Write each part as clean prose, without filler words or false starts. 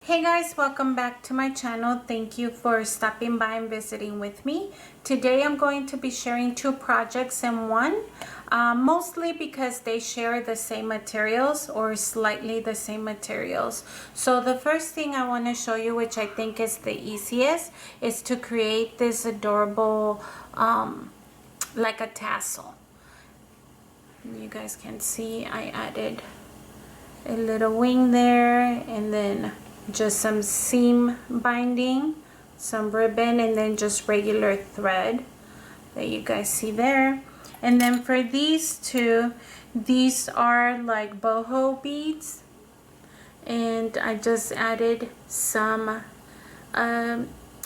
Hey guys, welcome back to my channel. Thank you for stopping by and visiting with me. Today I'm going to be sharing two projects in one, mostly because they share the same materials or slightly the same materials. So the first thing I want to show you, which I think is the easiest, is to create this adorable like a tassel. You guys can see I added a little wing there, and then just some seam binding, some ribbon, and then just regular thread that you guys see there. And then for these two, these are like boho beads, and I just added some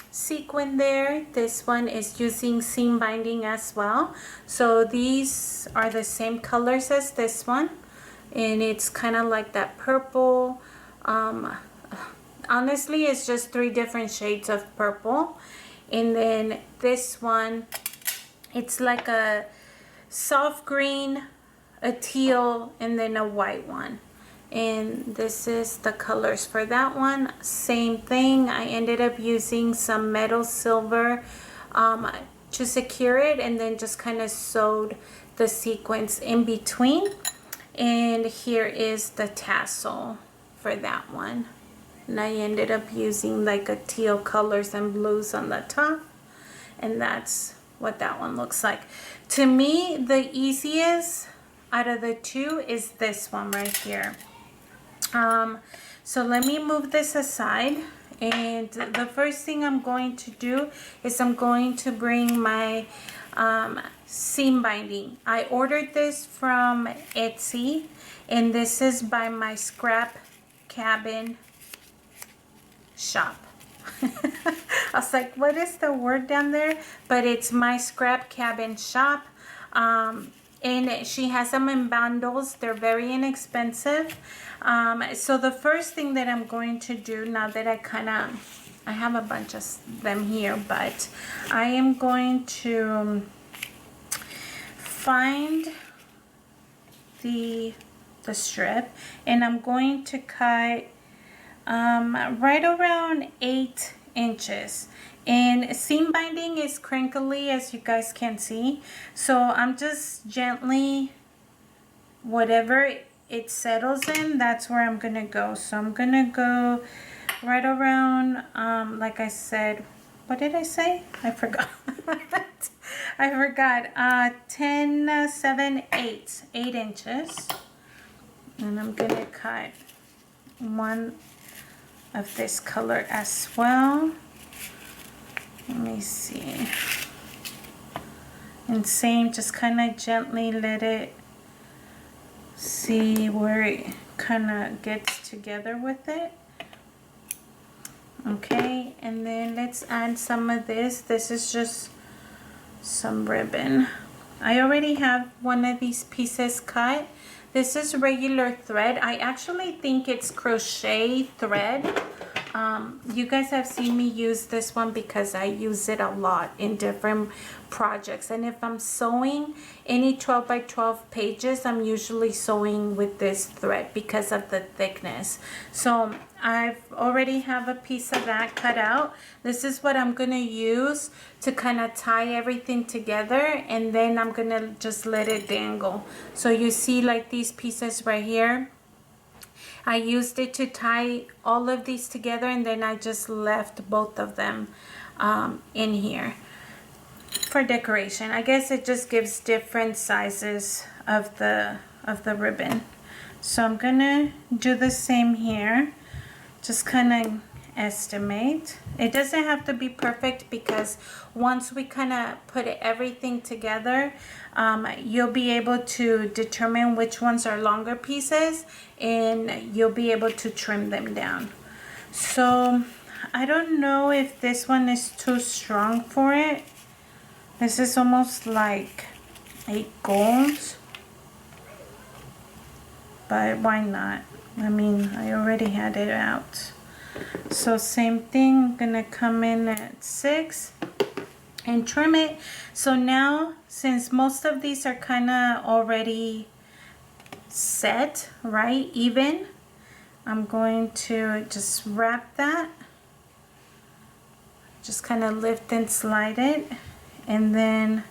sequin there. This one is using seam binding as well. So these are the same colors as this one, and it's kind of like that purple. Honestly, it's just 3 different shades of purple. And then this one, it's like a soft green, a teal, and then a white one. And this is the colors for that one. Same thing, I ended up using some metal silver to secure it, and then just kind of sewed the sequins in between. And here is the tassel for that one. And I ended up using like a teal colors and blues on the top, and that's what that one looks like. To me, the easiest out of the two is this one right here. So let me move this aside, and the first thing I'm going to do is I'm going to bring my seam binding. I ordered this from Etsy, and this is by my scrap cabin shop. I was like, what is the word down there? But it's my scrap cabin shop. And she has them in bundles. They're very inexpensive. So the first thing that I'm going to do, now that I have a bunch of them here, but I am going to find the strip, and I'm going to cut right around 8 inches. And seam binding is crinkly, as you guys can see, so I'm just gently, whatever it settles in, that's where I'm gonna go. So I'm gonna go right around, like I said, what did I say? I forgot. I forgot. 10, 7, 8 inches, and I'm gonna cut one of this color as well. Let me see. And same, just kind of gently let it, see where it kind of gets together with it. Okay, and then let's add some of this. This is just some ribbon. I already have one of these pieces cut. This is regular thread. I actually think it's crochet thread. You guys have seen me use this one because I use it a lot in different projects. And if I'm sewing any 12 by 12 pages, I'm usually sewing with this thread because of the thickness. So I've already have a piece of that cut out. This is what I'm gonna use to kind of tie everything together, and then I'm gonna just let it dangle. So you see, like these pieces right here, I used it to tie all of these together, and then I just left both of them in here for decoration. I guess it just gives different sizes of the ribbon. So I'm gonna do the same here. Just kind of estimate. It doesn't have to be perfect, because once we kind of put everything together, you'll be able to determine which ones are longer pieces, and you'll be able to trim them down. So I don't know if this one is too strong for it. This is almost like 8 gold, but why not? I mean, I already had it out. So same thing, I'm gonna come in at 6 and trim it. So now, since most of these are kind of already set, right, even, I'm going to just wrap that, just kind of lift and slide it, and then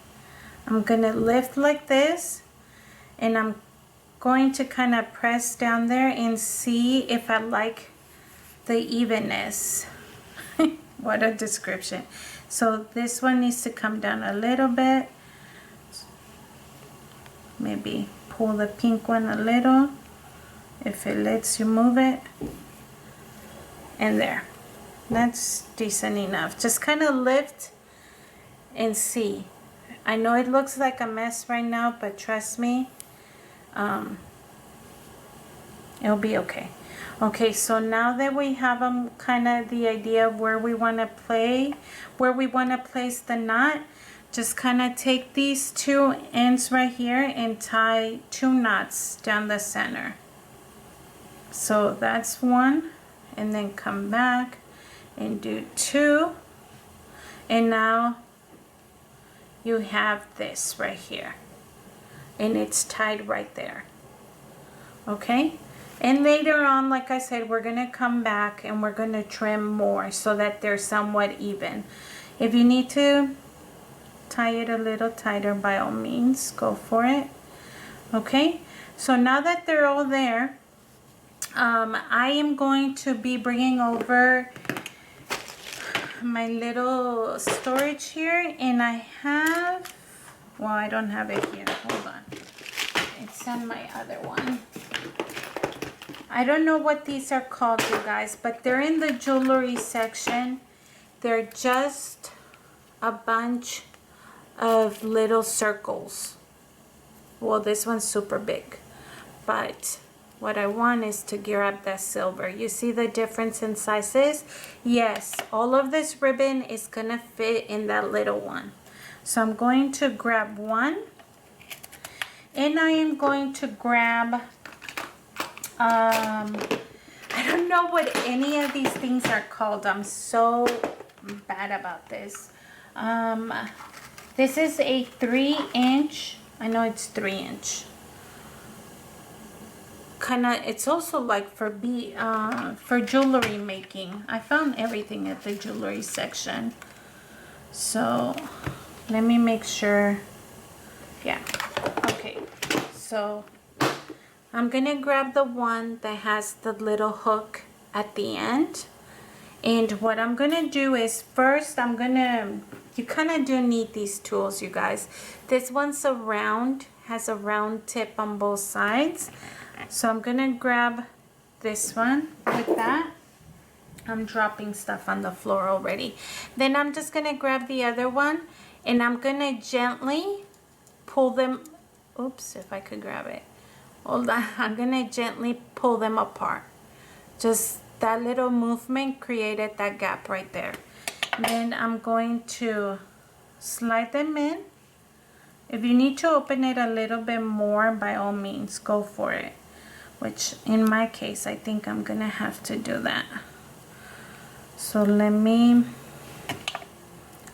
I'm gonna lift like this, and I'm going to kind of press down there and see if I like the evenness. What a description. So this one needs to come down a little bit. Maybe pull the pink one a little if it lets you move it. And there. That's decent enough. Just kind of lift and see. I know it looks like a mess right now, but trust me, it'll be okay. Okay, so now that we have kind of the idea of where we want to place the knot, just kind of take these two ends right here and tie 2 knots down the center. So that's 1, and then come back and do 2, and now you have this right here, and it's tied right there. Okay, and later on, like I said, we're gonna come back and we're gonna trim more so that they're somewhat even. If you need to tie it a little tighter, by all means, go for it. Okay, so now that they're all there, I am going to be bringing over my little storage here, and I have, well, I don't have it here, hold on, it's on my other one. I don't know what these are called, you guys, but they're in the jewelry section. They're just a bunch of little circles. Well, this one's super big, but what I want is to gear up that silver. You see the difference in sizes? Yes, all of this ribbon is gonna fit in that little one. So I'm going to grab one, and I am going to grab, I don't know what any of these things are called. I'm so bad about this. This is a 3-inch, I know it's 3-inch. It's also like for jewelry making. I found everything at the jewelry section. So let me make sure. Yeah, okay, so I'm gonna grab the one that has the little hook at the end, and what I'm gonna do is first you kind of do need these tools, you guys. This one's has a round tip on both sides. So I'm gonna grab this one with that. I'm dropping stuff on the floor already. Then I'm just gonna grab the other one, and I'm gonna gently pull them. Oops, if I could grab it. Hold on, I'm gonna gently pull them apart. Just that little movement created that gap right there. Then I'm going to slide them in. If you need to open it a little bit more, by all means, go for it. Which in my case, I think I'm gonna have to do that. So let me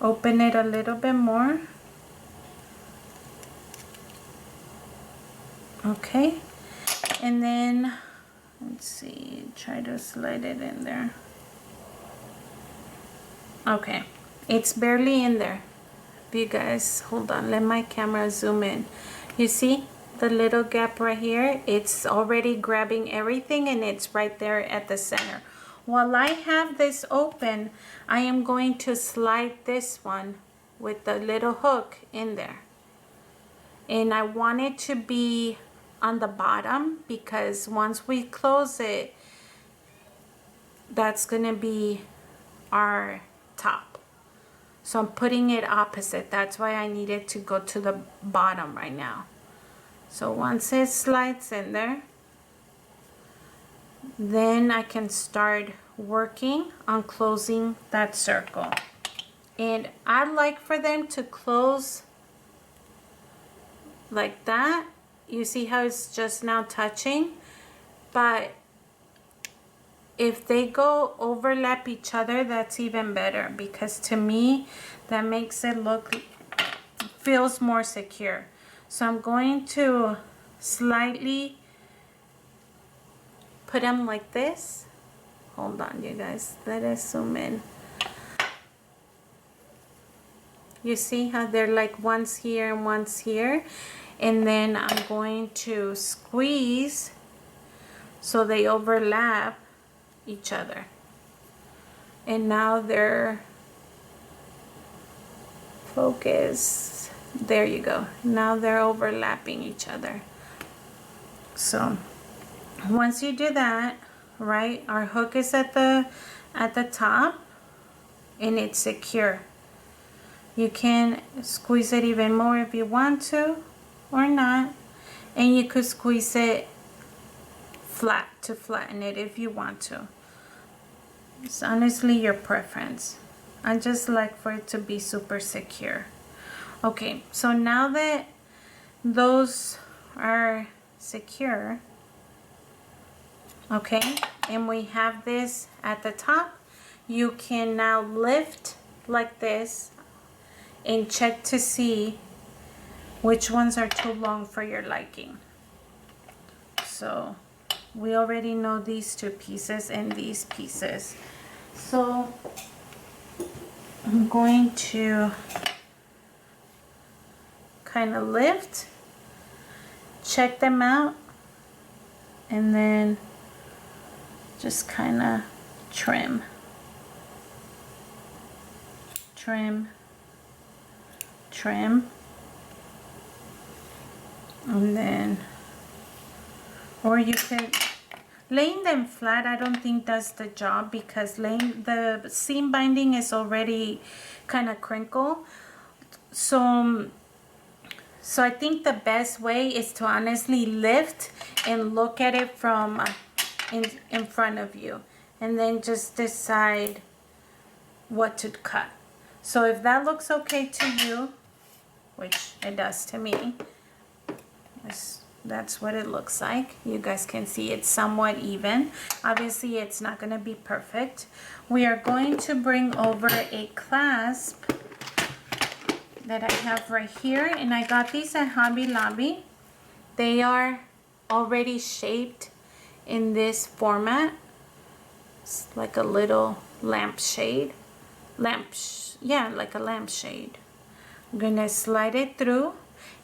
open it a little bit more. Okay, and then let's see, try to slide it in there. Okay, it's barely in there. You guys, hold on, let my camera zoom in. You see the little gap right here? It's already grabbing everything, and it's right there at the center. While I have this open, I am going to slide this one with the little hook in there. And I want it to be on the bottom, because once we close it, that's gonna be our top. So I'm putting it opposite. That's why I need it to go to the bottom right now. So once it slides in there, then I can start working on closing that circle. And I like for them to close like that. You see how it's just now touching? But if they go overlap each other, that's even better, because to me that makes it feels more secure. So I'm going to slightly put them like this. Hold on, you guys. Let us zoom in. You see how they're like one's here and one's here? And then I'm going to squeeze so they overlap each other. And now they're focused. There you go. Now they're overlapping each other. So once you do that, right, our hook is at the top and it's secure. You can squeeze it even more if you want to or not, and you could squeeze it flat to flatten it if you want to. It's honestly your preference. I just like for it to be super secure. Okay, so now that those are secure, okay, and we have this at the top, you can now lift like this and check to see which ones are too long for your liking. So we already know these two pieces and these pieces. So I'm going to kind of lift, check them out, and then just kind of trim, trim, trim, and then, or you could, laying them flat I don't think does the job, because laying the seam binding is already kind of crinkled. So I think the best way is to honestly lift and look at it from in front of you, and then just decide what to cut. So if that looks okay to you, which it does to me, that's what it looks like. You guys can see it's somewhat even. Obviously it's not going to be perfect. We are going to bring over a clasp that I have right here, and I got these at Hobby Lobby. They are already shaped in this format. It's like a little lampshade. Yeah, like a lampshade. I'm gonna slide it through,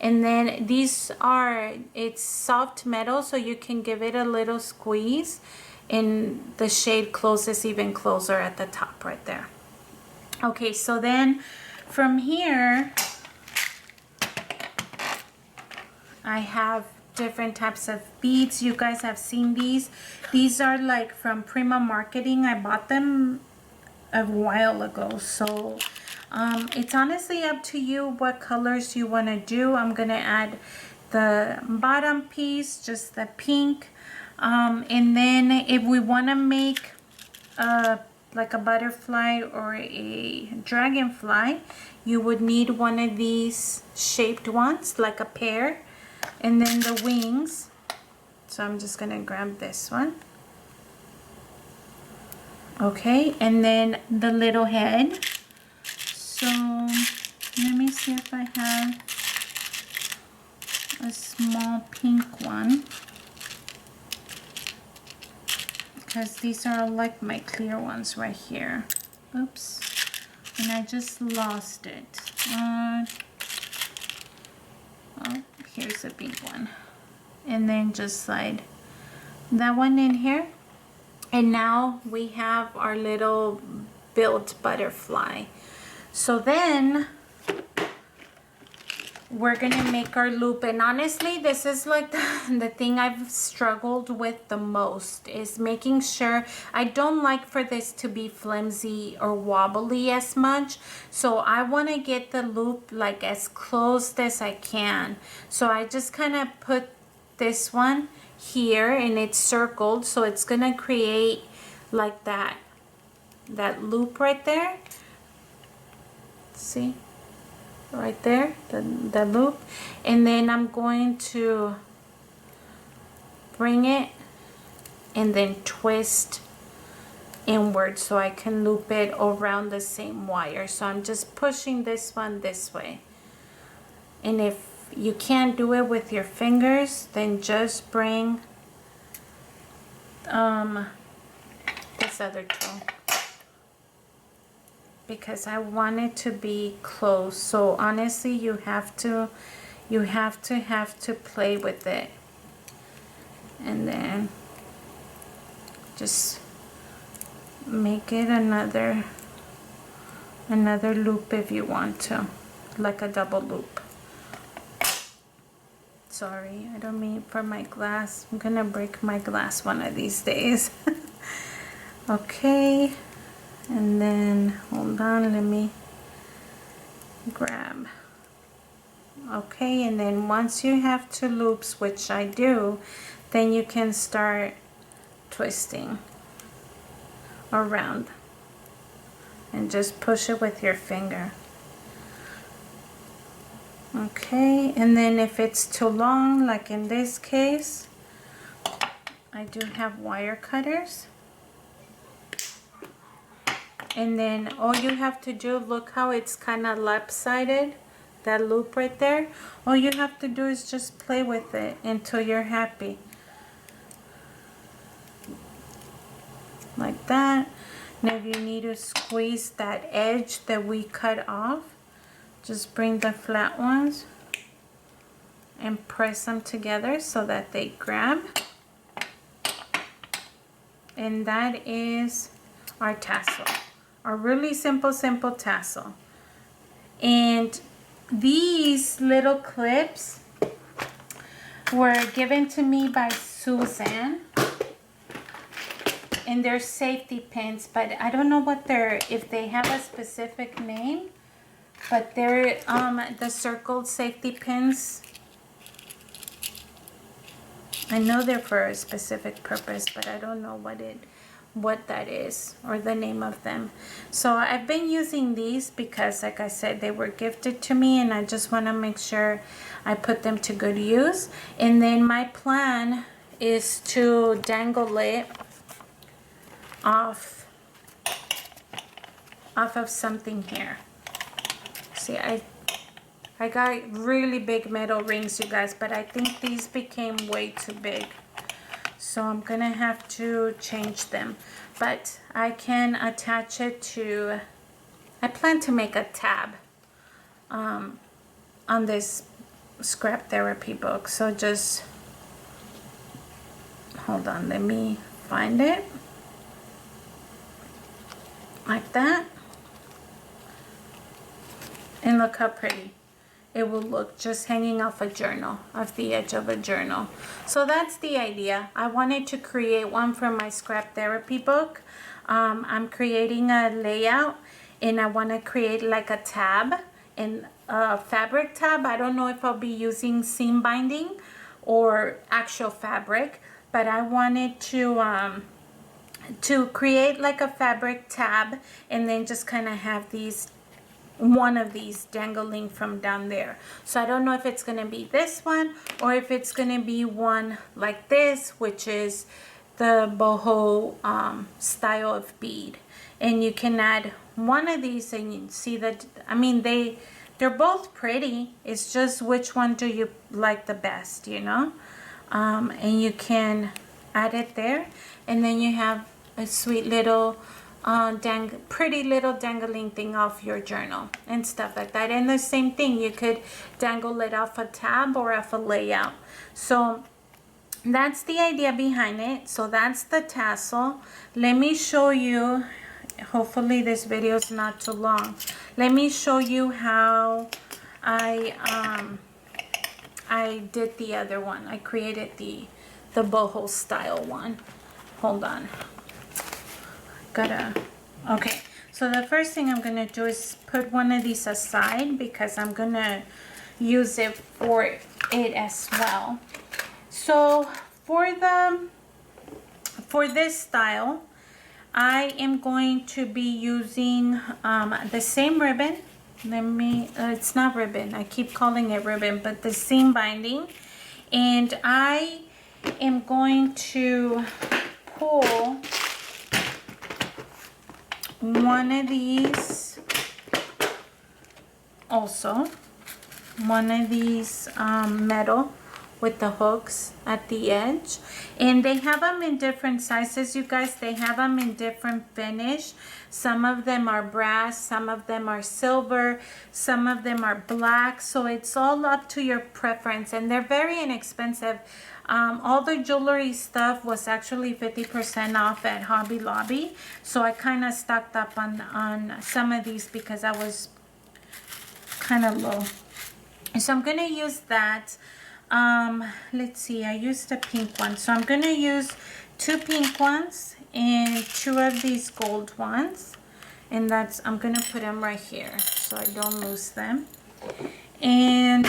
and then these are, it's soft metal, so you can give it a little squeeze and the shade closes even closer at the top right there. Okay, so then from here I have different types of beads. You guys have seen these. These are like from Prima Marketing. I bought them a while ago, so it's honestly up to you what colors you want to do. I'm gonna add the bottom piece, just the pink, and then if we want to make like a butterfly or a dragonfly, you would need one of these shaped ones, like a pear, and then the wings. So I'm just gonna grab this one. Okay, and then the little head. So let me see if I have a small pink one, because these are like my clear ones right here. Oops, and I just lost it. Oh, here's a big one, and then just slide that one in here, and now we have our little built butterfly. So then we're gonna make our loop, and honestly this is like the thing I've struggled with the most, is making sure I don't like for this to be flimsy or wobbly as much. So I want to get the loop like as close as I can. So I just kind of put this one here and it's circled, so it's gonna create like that loop right there. See right there, the loop, and then I'm going to bring it and then twist inward so I can loop it around the same wire. So I'm just pushing this one this way, and if you can't do it with your fingers, then just bring this other toe because I want it to be close. So honestly, you have to play with it, and then just make it another loop if you want to, like a double loop. Sorry, I don't mean for my glass. I'm gonna break my glass one of these days. Okay, and then hold on, let me grab. Okay, and then once you have 2 loops, which I do, then you can start twisting around and just push it with your finger. Okay, and then if it's too long, like in this case, I do have wire cutters. And then all you have to do, look how it's kind of lopsided, that loop right there. All you have to do is just play with it until you're happy. Like that. Now if you need to squeeze that edge that we cut off, just bring the flat ones and press them together so that they grab. And that is our tassel, a really simple tassel. And these little clips were given to me by Suzanne, and they're safety pins, but I don't know what they're, if they have a specific name. But they're the circled safety pins. I know they're for a specific purpose, but I don't know what that is or the name of them. So I've been using these because, like I said, they were gifted to me, and I just want to make sure I put them to good use. And then my plan is to dangle it off of something here. See, I got really big metal rings, you guys, but I think these became way too big. So I'm gonna have to change them. But I can attach it to, I plan to make a tab on this scrap therapy book. So just, hold on, let me find it. Like that. And look how pretty it will look just hanging off a journal, off the edge of a journal. So that's the idea. I wanted to create one for my scrap therapy book. I'm creating a layout, and I want to create like a tab, and a fabric tab. I don't know if I'll be using seam binding or actual fabric, but I wanted to create like a fabric tab, and then just kind of have these, one of these dangling from down there. So I don't know if it's going to be this one or if it's going to be one like this, which is the boho style of bead. And you can add one of these, and you see that, I mean, they're both pretty. It's just which one do you like the best, you know? And you can add it there, and then you have a sweet little pretty little dangling thing off your journal and stuff like that. And the same thing, you could dangle it off a tab or off a layout. So that's the idea behind it. So that's the tassel. Let me show you, hopefully this video is not too long. Let me show you how I did the other one. I created the boho style one. Hold on. Okay, so the first thing I'm gonna do is put one of these aside because I'm gonna use it for it as well. So for this style, I am going to be using the same ribbon. It's not ribbon, I keep calling it ribbon, but the seam binding. And I am going to pull one of these, also one of these metal with the hooks at the edge. And they have them in different sizes, you guys. They have them in different finish. Some of them are brass, some of them are silver, some of them are black. So it's all up to your preference, and they're very inexpensive. All the jewelry stuff was actually 50% off at Hobby Lobby. So I kind of stocked up on some of these because I was kind of low. So I'm going to use that. Let's see, I used a pink one. So I'm going to use 2 pink ones and 2 of these gold ones. And I'm going to put them right here so I don't lose them. And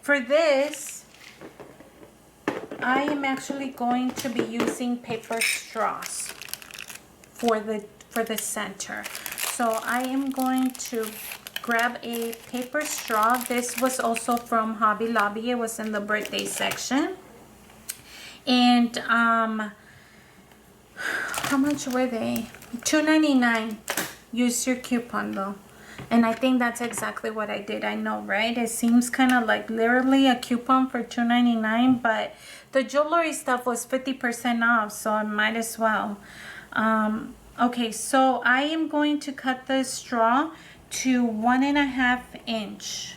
for this, I am actually going to be using paper straws for the center. So I am going to grab a paper straw. This was also from Hobby Lobby. It was in the birthday section. And how much were they? $2.99. Use your coupon though. And I think that's exactly what I did. I know, right? It seems kind of like literally a coupon for $2.99, but the jewelry stuff was 50% off, so I might as well. Okay, so I am going to cut the straw to 1.5 inch,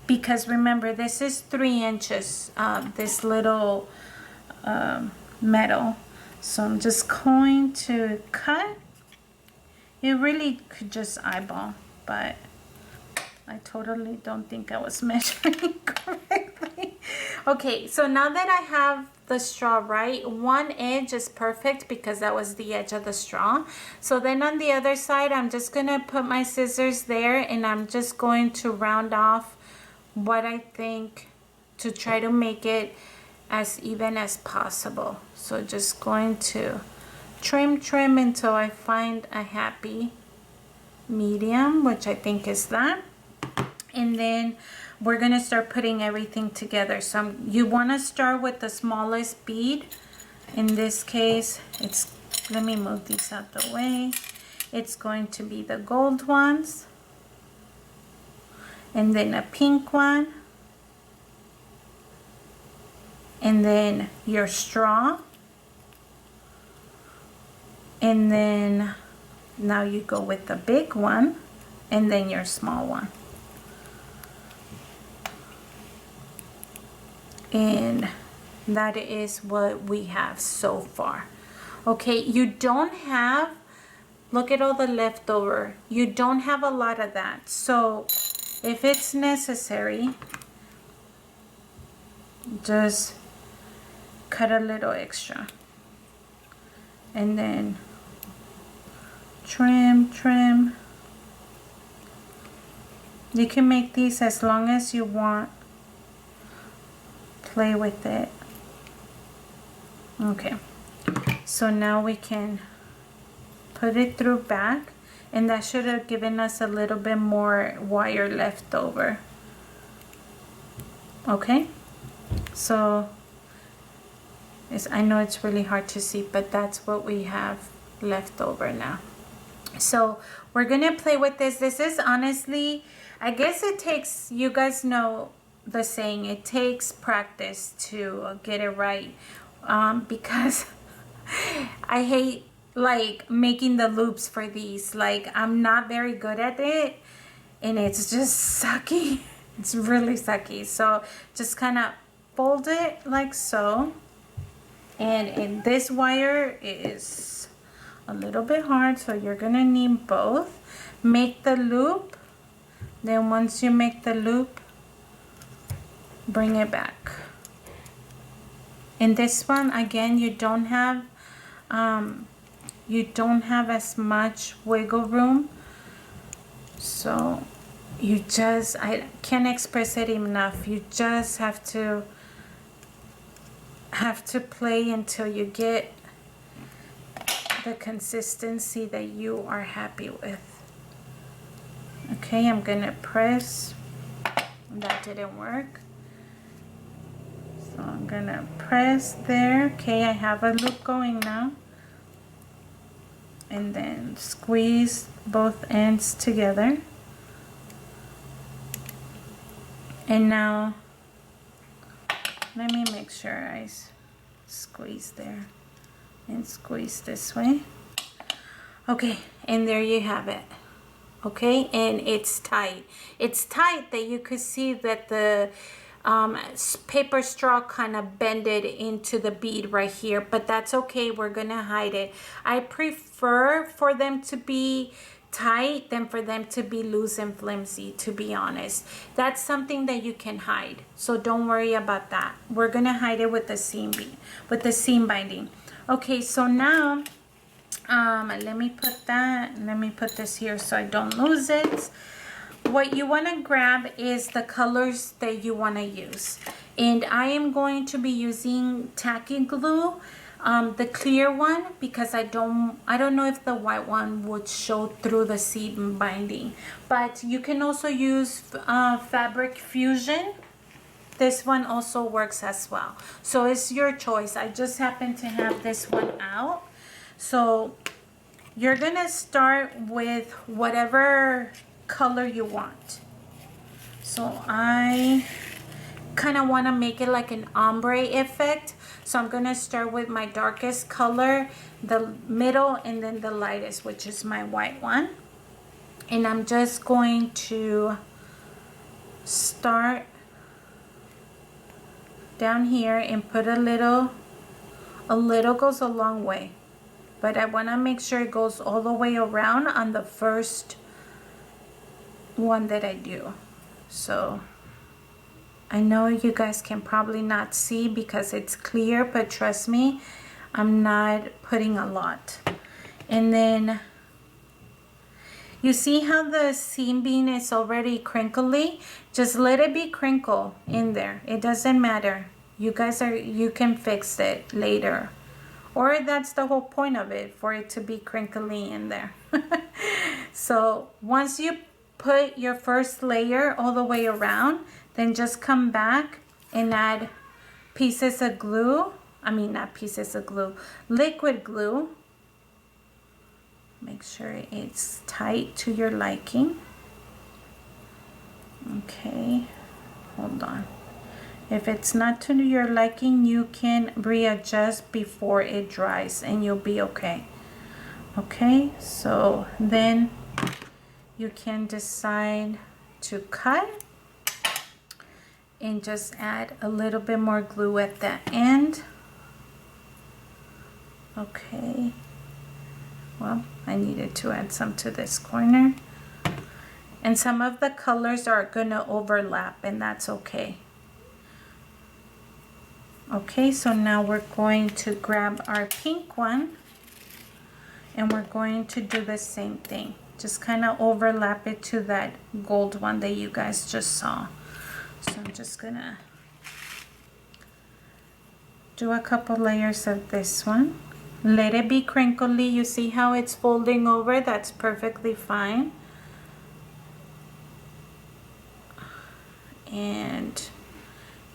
because remember, this is 3 inches, this little metal. So I'm just going to cut. You really could just eyeball, but I totally don't think I was measuring correctly. Okay, so now that I have the straw right, one edge is perfect because that was the edge of the straw. So then on the other side, I'm just gonna put my scissors there, and I'm just going to round off what I think to try to make it as even as possible. So just going to trim until I find a happy medium, which I think is that. And then we're gonna start putting everything together. So you want to start with the smallest bead. In this case, let me move these out the way. It's going to be the gold ones, and then a pink one, and then your straw, and then now you go with the big one, and then your small one. And that is what we have so far. Okay, you don't have, look at all the leftover. You don't have a lot of that. So if it's necessary, just cut a little extra. And then trim. You can make these as long as you want. Play with it. Okay, so now we can put it through back, and that should have given us a little bit more wire left over. Okay, so I know it's really hard to see, but that's what we have left over now. So we're gonna play with this. This is honestly, I guess it takes, you guys know the saying, it takes practice to get it right, because I hate like making the loops for these. Like, I'm not very good at it, and it's just sucky. It's really sucky. So just kind of fold it like so, and this wire is a little bit hard, so you're gonna need both. Make the loop, then once you make the loop, bring it back. In this one, again, you don't have as much wiggle room, so you just, I can't express it enough, you just have to play until you get the consistency that you are happy with. Okay, I'm gonna press. That didn't work. So I'm gonna press there. Okay, I have a loop going now. And then squeeze both ends together. And now Let me make sure I squeeze there and squeeze this way. Okay, and there you have it. Okay, and it's tight. It's tight that you could see that the paper straw kind of bended into the bead right here, but that's okay. We're gonna hide it. I prefer for them to be tight than for them to be loose and flimsy, to be honest. That's something that you can hide, so don't worry about that. We're gonna hide it with the seam bead, with the seam binding. Okay, so now let me put this here so I don't lose it. What you want to grab is the colors that you want to use, and I am going to be using tacky glue, the clear one, because I don't know if the white one would show through the seam binding, but you can also use fabric fusion. This one also works as well, so it's your choice. I just happen to have this one out. So you're gonna start with whatever color you want. So I kind of want to make it like an ombre effect, so I'm gonna start with my darkest color, the middle, and then the lightest, which is my white one. And I'm just going to start down here and put a little goes a long way, but I want to make sure it goes all the way around on the first one that I do. So I know you guys can probably not see because it's clear, but trust me, I'm not putting a lot. And then you see how the seam bean is already crinkly? Just let it be crinkle in there. It doesn't matter. You can fix it later. Or that's the whole point of it, for it to be crinkly in there. So once you put your first layer all the way around, then just come back and add pieces of glue. I mean, not pieces of glue, liquid glue. Make sure it's tight to your liking. Okay, hold on. If it's not to your liking, you can readjust before it dries and you'll be okay. Okay, so then you can decide to cut and just add a little bit more glue at the end. Okay, well, I needed to add some to this corner, and some of the colors are gonna overlap, and that's okay. Okay, so now we're going to grab our pink one and we're going to do the same thing. Just kind of overlap it to that gold one that you guys just saw. So I'm just gonna do a couple layers of this one. Let it be crinkly. You see how it's folding over? That's perfectly fine. And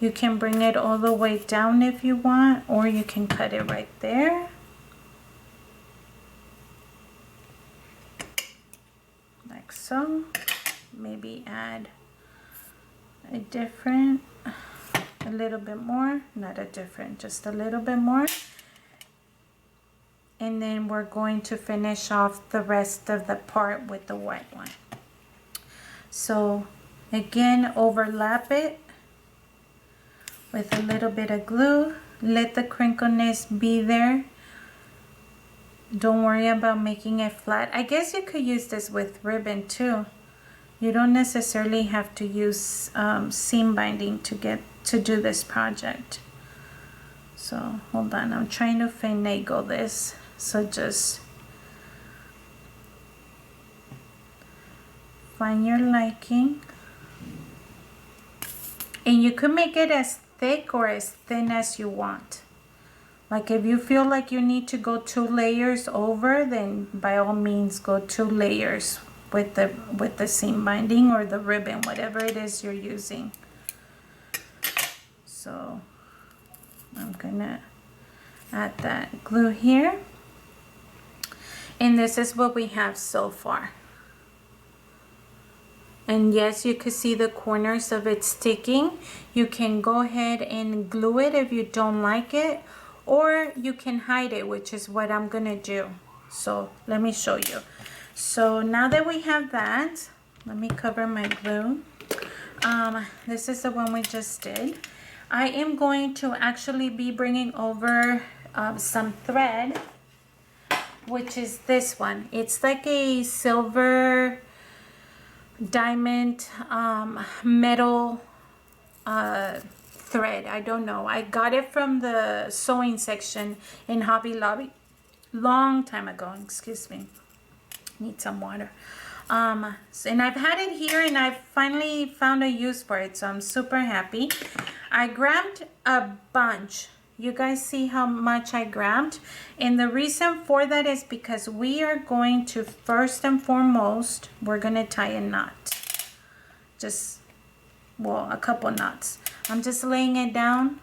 you can bring it all the way down if you want, or you can cut it right there. Like so. Maybe add a little bit more, not a different, just a little bit more. And then we're going to finish off the rest of the part with the white one. So again, overlap it with a little bit of glue. Let the crinkleness be there. Don't worry about making it flat. I guess you could use this with ribbon too. You don't necessarily have to use seam binding to do this project. So hold on, I'm trying to finagle this. So just find your liking. And you can make it as thick or as thin as you want. Like if you feel like you need to go 2 layers over, then by all means go 2 layers with the seam binding or the ribbon, whatever it is you're using. So I'm gonna add that glue here. And this is what we have so far. And yes, you could see the corners of it sticking. You can go ahead and glue it if you don't like it, or you can hide it, which is what I'm gonna do. So let me show you. So now that we have that, let me cover my glue. This is the one we just did. I am going to actually be bringing over some thread, which is this one. It's like a silver diamond metal thread. I don't know. I got it from the sewing section in Hobby Lobby long time ago. Excuse me. Need some water. And I've had it here and I've finally found a use for it, so I'm super happy. I grabbed a bunch. You guys see how much I grabbed? And the reason for that is because we are going to, first and foremost, we're going to tie a knot. Just, well, a couple knots. I'm just laying it down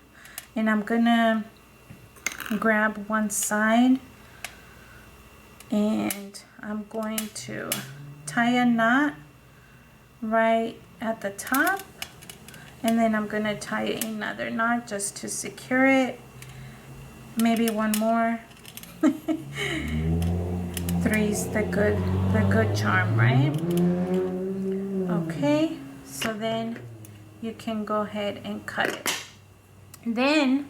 and I'm going to grab one side and I'm going to tie a knot right at the top, and then I'm gonna tie another knot just to secure it. Maybe one more. Three's the good charm, right? Okay, so then you can go ahead and cut it. Then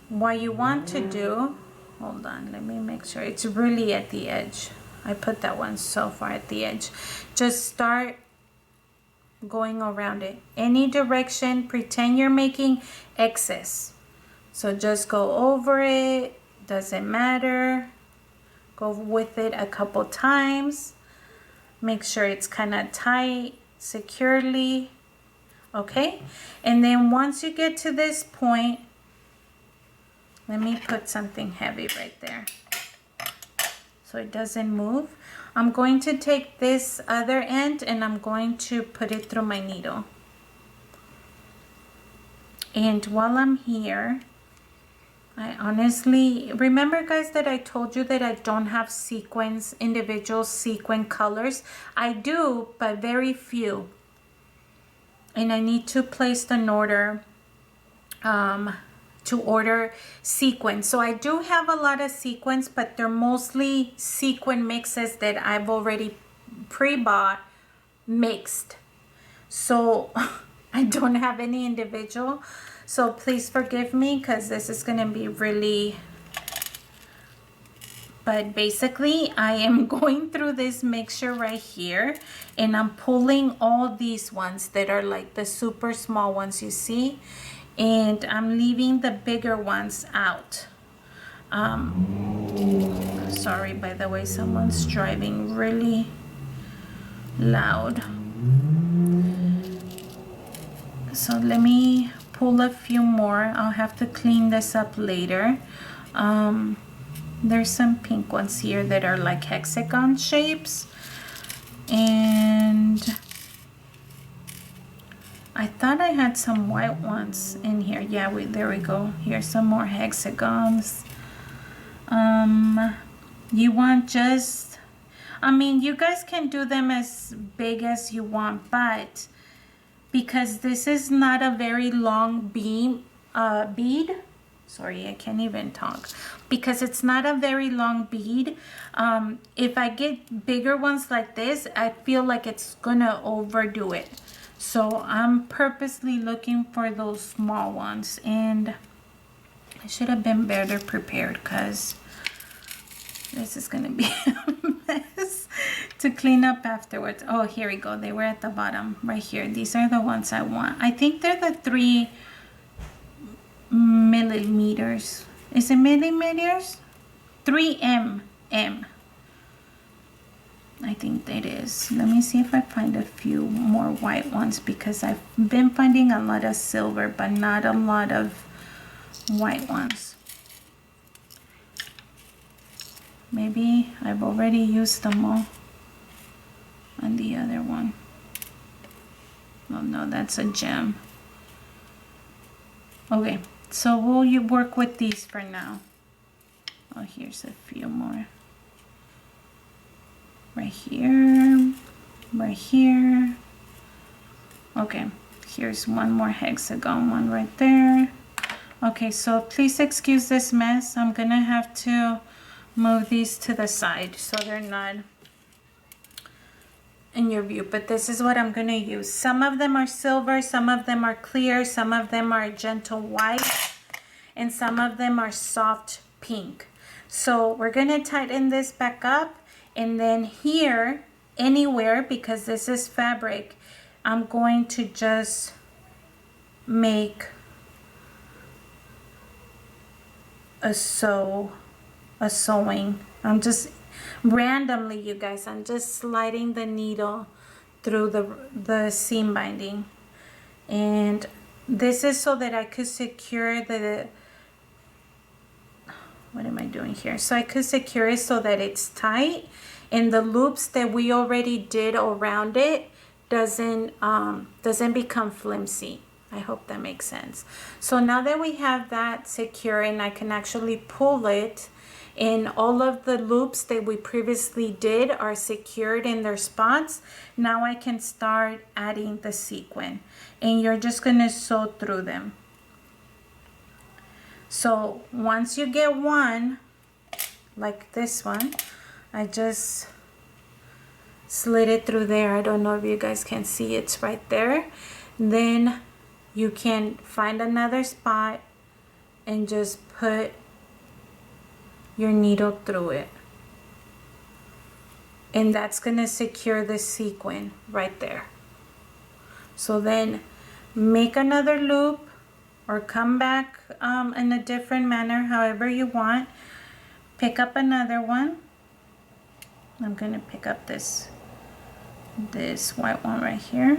what you want to do, hold on, let me make sure it's really at the edge. I put that one so far at the edge. Just start going around it. Any direction, pretend you're making excess. So just go over it, doesn't matter. Go with it a couple times. Make sure it's kind of tight, securely. Okay? And then once you get to this point, let me put something heavy right there so it doesn't move. I'm going to take this other end and I'm going to put it through my needle. And while I'm here, I honestly, remember guys that I told you that I don't have sequins, individual sequin colors? I do, but very few. And I need to place an order to order sequins. So I do have a lot of sequins, but they're mostly sequin mixes that I've already pre-bought mixed. So I don't have any individual. So please forgive me because this is going to be really, but basically I am going through this mixture right here and I'm pulling all these ones that are like the super small ones you see, and I'm leaving the bigger ones out. Sorry, by the way, someone's driving really loud. So let me pull a few more. I'll have to clean this up later. There's some pink ones here that are like hexagon shapes, and I thought I had some white ones in here. Yeah, there we go. Here's some more hexagons. You want just, I mean, you guys can do them as big as you want, but because this is not a very long bead, sorry, I can't even talk, because it's not a very long bead, if I get bigger ones like this, I feel like it's gonna overdo it. So I'm purposely looking for those small ones, and I should have been better prepared because this is gonna be a mess to clean up afterwards. Oh, here we go. They were at the bottom right here. These are the ones I want. I think they're the 3 millimeters. Is it millimeters? 3 mm. I think that is. Let me see if I find a few more white ones because I've been finding a lot of silver but not a lot of white ones. Maybe I've already used them all on the other one. Oh no, that's a gem. Okay, so we'll work with these for now. Oh, here's a few more. Right here, right here. Okay, here's one more hexagon, one right there. Okay, so please excuse this mess. I'm gonna have to move these to the side so they're not in your view, but this is what I'm gonna use. Some of them are silver, some of them are clear, some of them are gentle white, and some of them are soft pink. So we're gonna tighten this back up, and then here, anywhere, because this is fabric, I'm going to just make a sewing. I'm just randomly, you guys, I'm just sliding the needle through the seam binding, and this is so that I could secure the, what am I doing here? So I could secure it so that it's tight, and the loops that we already did around it doesn't become flimsy. I hope that makes sense. So now that we have that secure and I can actually pull it, and all of the loops that we previously did are secured in their spots, now I can start adding the sequin, and you're just gonna sew through them. So once you get one, like this one, I just slid it through there. I don't know if you guys can see, it's right there. Then you can find another spot and just put your needle through it, and that's gonna secure the sequin right there. So then make another loop or come back in a different manner, however you want. Pick up another one. I'm gonna pick up this white one right here,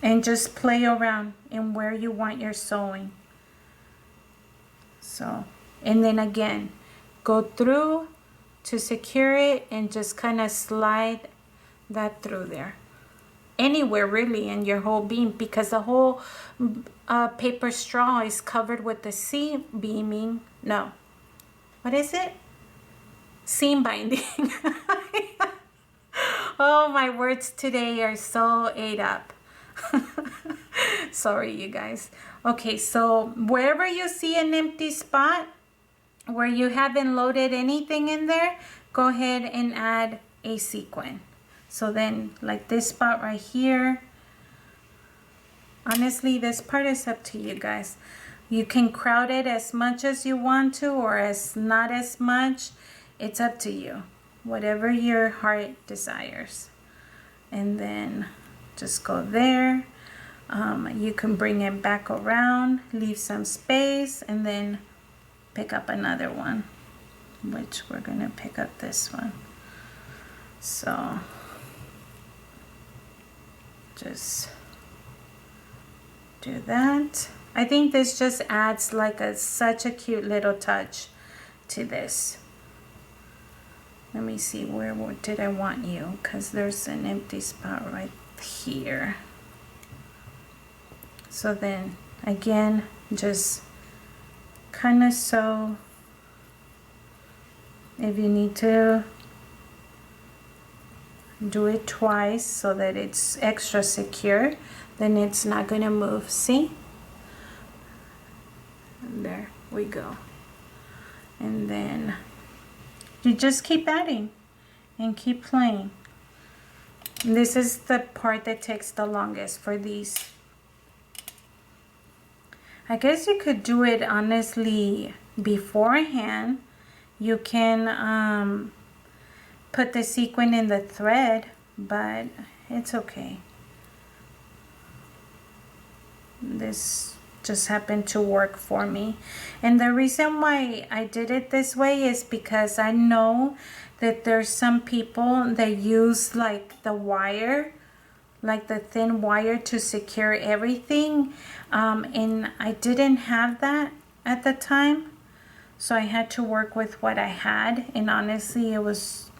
and just play around in where you want your sewing. So, and then again, go through to secure it and just kind of slide that through there. Anywhere really in your whole beam, because the whole paper straw is covered with the seam binding. No, what is it? Seam binding. Oh, my words today are so ate up. Sorry, you guys. Okay, so wherever you see an empty spot where you haven't loaded anything in there, go ahead and add a sequin. So then, like this spot right here, honestly, this part is up to you guys. You can crowd it as much as you want to, or as not as much. It's up to you, whatever your heart desires. And then just go there. You can bring it back around, leave some space, and then pick up another one, which we're gonna pick up this one. So just do that. I think this just adds like such a cute little touch to this. Let me see, where did I want you? Because there's an empty spot right here. So then again, just kind of sew. If you need to, do it twice so that it's extra secure, then it's not going to move. See? And there we go. And then you just keep adding and keep playing. And this is the part that takes the longest for these. I guess you could do it honestly beforehand. You can put the sequin in the thread, but it's okay. This just happened to work for me, and the reason why I did it this way is because I know that there's some people that use like the wire, like the thin wire to secure everything, and I didn't have that at the time, so I had to work with what I had, and honestly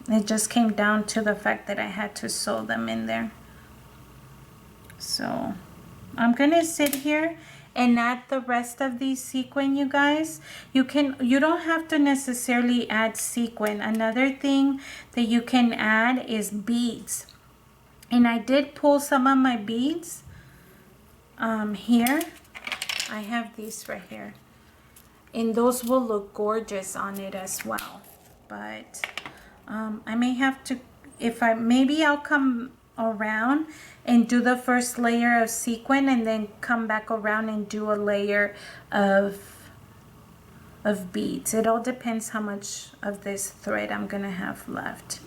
it just came down to the fact that I had to sew them in there. So I'm gonna sit here and add the rest of these sequin, you guys. You don't have to necessarily add sequin. Another thing that you can add is beads. And I did pull some of my beads here. I have these right here. And those will look gorgeous on it as well. But I may have to, maybe I'll come around and do the first layer of sequin and then come back around and do a layer of beads. It all depends how much of this thread I'm gonna have left.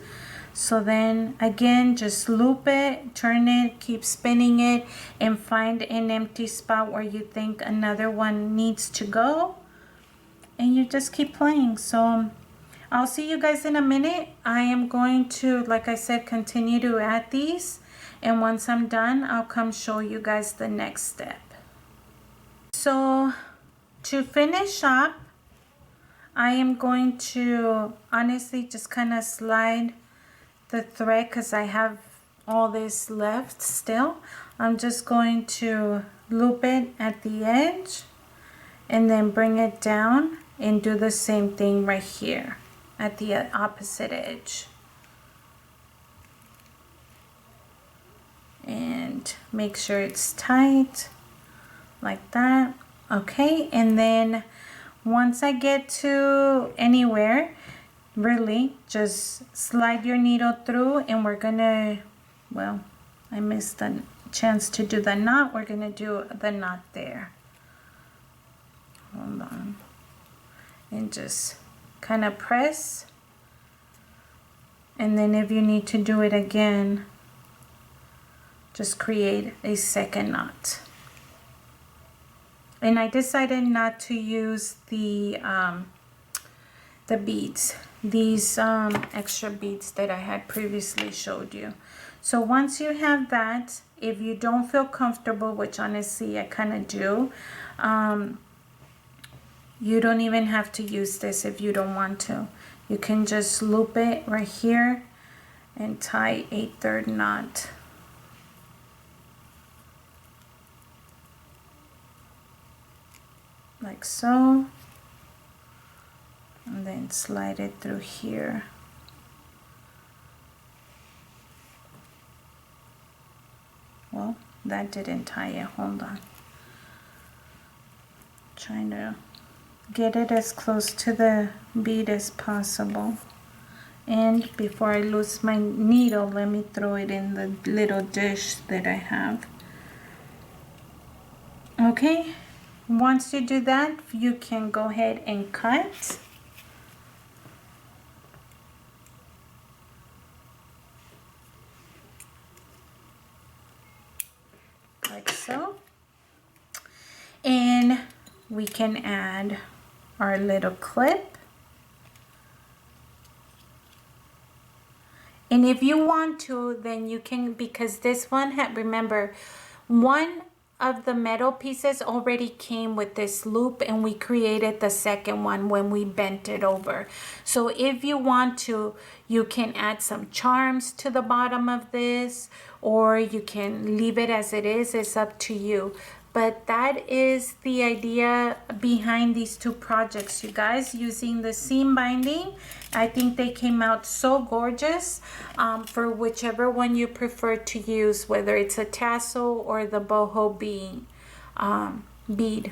So then again, just loop it, turn it, keep spinning it, and find an empty spot where you think another one needs to go, and you just keep playing. So I'll see you guys in a minute. I am going to, like I said, continue to add these, and once I'm done, I'll come show you guys the next step. So to finish up, I am going to honestly just kind of slide the thread because I have all this left still. I'm just going to loop it at the edge and then bring it down and do the same thing right here at the opposite edge. And make sure it's tight like that. Okay, and then once I get to anywhere, really just slide your needle through, and we're gonna, well, I missed the chance to do the knot. We're gonna do the knot there. Hold on. And just kind of press, and then if you need to do it again, just create a second knot. And I decided not to use the beads, these extra beads that I had previously showed you. So once you have that, if you don't feel comfortable, which honestly I kind of do, you don't even have to use this if you don't want to. You can just loop it right here and tie a third knot. Like so. And then slide it through here. Well, that didn't tie it. Hold on. Trying to get it as close to the bead as possible. And before I lose my needle, let me throw it in the little dish that I have. Okay, once you do that, you can go ahead and cut. Like so. And we can add our little clip. And if you want to, then you can, because this one had, remember, one of the metal pieces already came with this loop, and we created the second one when we bent it over. So if you want to, you can add some charms to the bottom of this, or you can leave it as it is. It's up to you. But that is the idea behind these two projects, you guys, using the seam binding. I think they came out so gorgeous for whichever one you prefer to use, whether it's a tassel or the boho bead.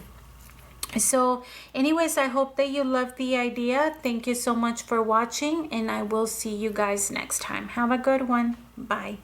So anyways, I hope that you love the idea. Thank you so much for watching, and I will see you guys next time. Have a good one. Bye.